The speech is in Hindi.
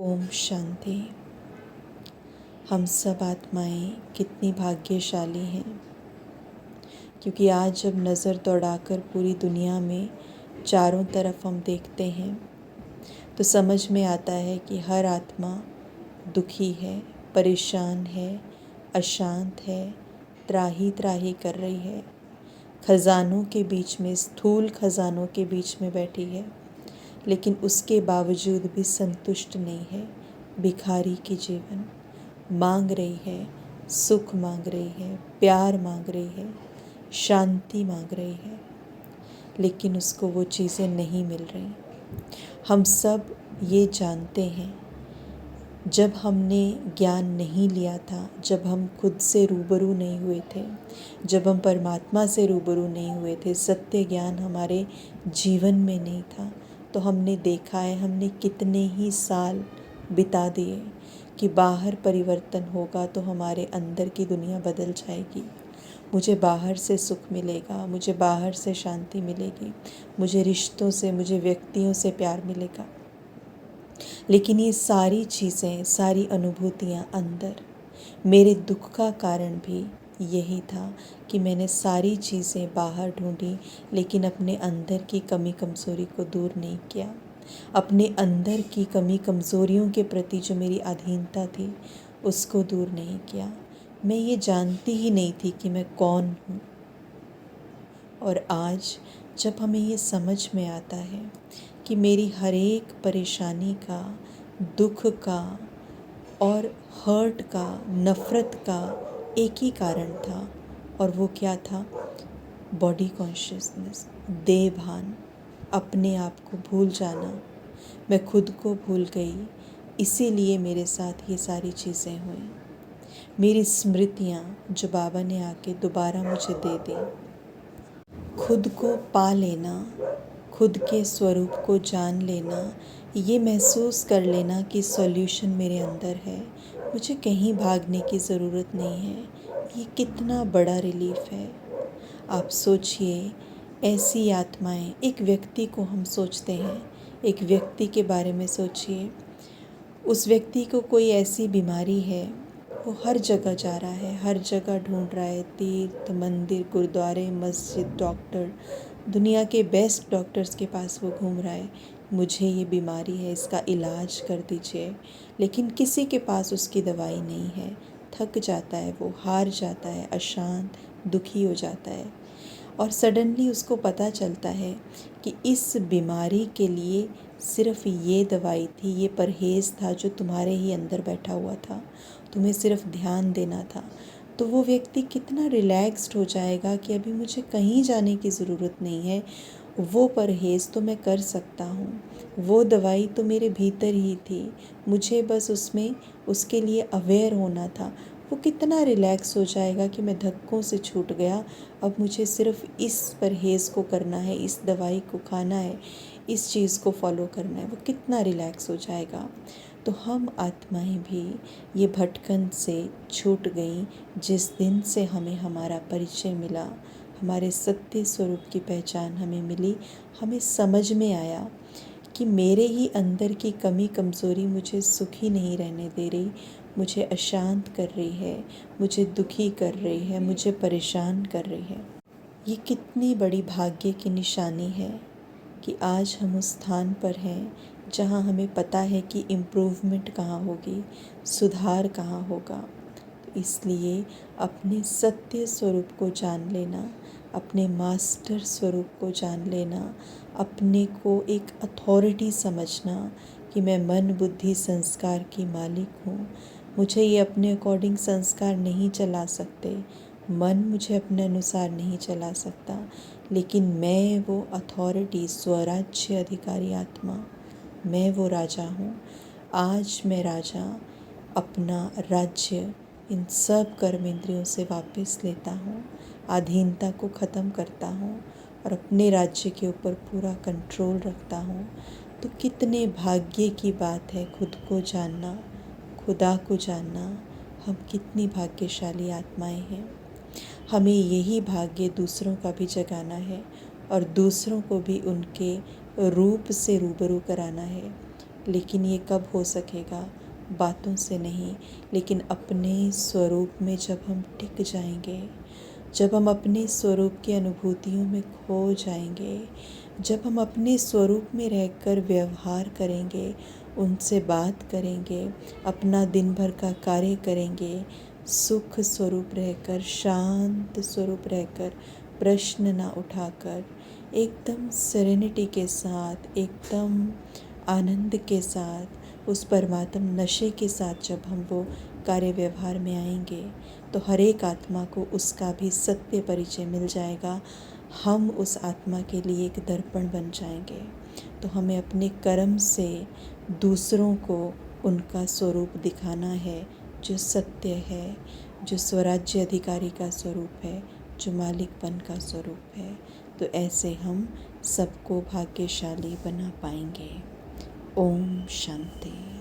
ओम शांति। हम सब आत्माएं कितनी भाग्यशाली हैं, क्योंकि आज जब नज़र दौड़ाकर पूरी दुनिया में चारों तरफ हम देखते हैं तो समझ में आता है कि हर आत्मा दुखी है, परेशान है, अशांत है, त्राही त्राही कर रही है, खजानों के बीच में, स्थूल खजानों के बीच में बैठी है, लेकिन उसके बावजूद भी संतुष्ट नहीं है। भिखारी की जीवन मांग रही है, सुख मांग रही है, प्यार मांग रही है, शांति मांग रही है, लेकिन उसको वो चीज़ें नहीं मिल रही। हम सब ये जानते हैं, जब हमने ज्ञान नहीं लिया था, जब हम खुद से रूबरू नहीं हुए थे, जब हम परमात्मा से रूबरू नहीं हुए थे, सत्य ज्ञान हमारे जीवन में नहीं था, तो हमने देखा है, हमने कितने ही साल बिता दिए कि बाहर परिवर्तन होगा तो हमारे अंदर की दुनिया बदल जाएगी। मुझे बाहर से सुख मिलेगा, मुझे बाहर से शांति मिलेगी, मुझे रिश्तों से, मुझे व्यक्तियों से प्यार मिलेगा। लेकिन ये सारी चीज़ें, सारी अनुभूतियाँ अंदर, मेरे दुख का कारण भी यही था कि मैंने सारी चीज़ें बाहर ढूंढी, लेकिन अपने अंदर की कमी कमज़ोरी को दूर नहीं किया। अपने अंदर की कमी कमज़ोरियों के प्रति जो मेरी अधीनता थी, उसको दूर नहीं किया। मैं ये जानती ही नहीं थी कि मैं कौन हूँ। और आज जब हमें ये समझ में आता है कि मेरी हर एक परेशानी का, दुख का और हर्ट का, नफ़रत का एक ही कारण था, और वो क्या था? बॉडी कॉन्शियसनेस, देह भान, अपने आप को भूल जाना। मैं खुद को भूल गई, इसीलिए मेरे साथ ये सारी चीज़ें हुई। मेरी स्मृतियाँ जो बाबा ने आके दोबारा मुझे दे दी, खुद को पा लेना, खुद के स्वरूप को जान लेना, ये महसूस कर लेना कि सॉल्यूशन मेरे अंदर है, मुझे कहीं भागने की ज़रूरत नहीं है, ये कितना बड़ा रिलीफ है। आप सोचिए, ऐसी आत्माएं, एक व्यक्ति को हम सोचते हैं, एक व्यक्ति के बारे में सोचिए, उस व्यक्ति को कोई ऐसी बीमारी है, वो हर जगह जा रहा है, हर जगह ढूंढ रहा है, तीर्थ, मंदिर, गुरुद्वारे, मस्जिद, डॉक्टर, दुनिया के बेस्ट डॉक्टर्स के पास वो घूम रहा है, मुझे ये बीमारी है, इसका इलाज कर दीजिए। लेकिन किसी के पास उसकी दवाई नहीं है। थक जाता है, वो हार जाता है, अशांत, दुखी हो जाता है, और सडनली उसको पता चलता है कि इस बीमारी के लिए सिर्फ ये दवाई थी, ये परहेज़ था जो तुम्हारे ही अंदर बैठा हुआ था, तुम्हें सिर्फ ध्यान देना था। तो वो व्यक्ति कितना रिलैक्स्ड हो जाएगा कि अभी मुझे कहीं जाने की ज़रूरत नहीं है, वो परहेज़ तो मैं कर सकता हूँ, वो दवाई तो मेरे भीतर ही थी, मुझे बस उसमें उसके लिए अवेयर होना था। वो कितना रिलैक्स हो जाएगा कि मैं धक्कों से छूट गया, अब मुझे सिर्फ इस परहेज़ को करना है, इस दवाई को खाना है, इस चीज़ को फॉलो करना है। वो कितना रिलैक्स हो जाएगा। तो हम आत्माएं भी ये भटकन से छूट गई जिस दिन से हमें हमारा परिचय मिला, हमारे सत्य स्वरूप की पहचान हमें मिली। हमें समझ में आया कि मेरे ही अंदर की कमी कमज़ोरी मुझे सुखी नहीं रहने दे रही, मुझे अशांत कर रही है, मुझे दुखी कर रही है, मुझे परेशान कर रही है। ये कितनी बड़ी भाग्य की निशानी है कि आज हम उस स्थान पर हैं जहाँ हमें पता है कि इम्प्रूवमेंट कहाँ होगी, सुधार कहाँ होगा। तो इसलिए अपने सत्य स्वरूप को जान लेना, अपने मास्टर स्वरूप को जान लेना, अपने को एक अथॉरिटी समझना कि मैं मन, बुद्धि, संस्कार की मालिक हूँ। मुझे ये अपने अकॉर्डिंग संस्कार नहीं चला सकते, मन मुझे अपने अनुसार नहीं चला सकता, लेकिन मैं वो अथॉरिटी, स्वराज्य अधिकारी आत्मा, मैं वो राजा हूँ। आज मैं राजा अपना राज्य इन सब कर्म इंद्रियों से वापस लेता हूँ, अधीनता को ख़त्म करता हूँ और अपने राज्य के ऊपर पूरा कंट्रोल रखता हूँ। तो कितने भाग्य की बात है खुद को जानना, खुदा को जानना। हम कितनी भाग्यशाली आत्माएं हैं। हमें यही भाग्य दूसरों का भी जगाना है और दूसरों को भी उनके रूप से रूबरू कराना है। लेकिन ये कब हो सकेगा? बातों से नहीं, लेकिन अपने स्वरूप में जब हम टिक जाएंगे, जब हम अपने स्वरूप की अनुभूतियों में खो जाएंगे, जब हम अपने स्वरूप में रहकर व्यवहार करेंगे, उनसे बात करेंगे, अपना दिन भर का कार्य करेंगे, सुख स्वरूप रहकर, शांत स्वरूप रहकर, प्रश्न ना उठाकर, एकदम सेरेनिटी के साथ, एकदम आनंद के साथ, उस परमात्म नशे के साथ जब हम वो कार्य व्यवहार में आएंगे, तो हर एक आत्मा को उसका भी सत्य परिचय मिल जाएगा। हम उस आत्मा के लिए एक दर्पण बन जाएंगे। तो हमें अपने कर्म से दूसरों को उनका स्वरूप दिखाना है, जो सत्य है, जो स्वराज्य अधिकारी का स्वरूप है, जो मालिकपन का स्वरूप है। तो ऐसे हम सबको भाग्यशाली बना पाएंगे। ओम शांति।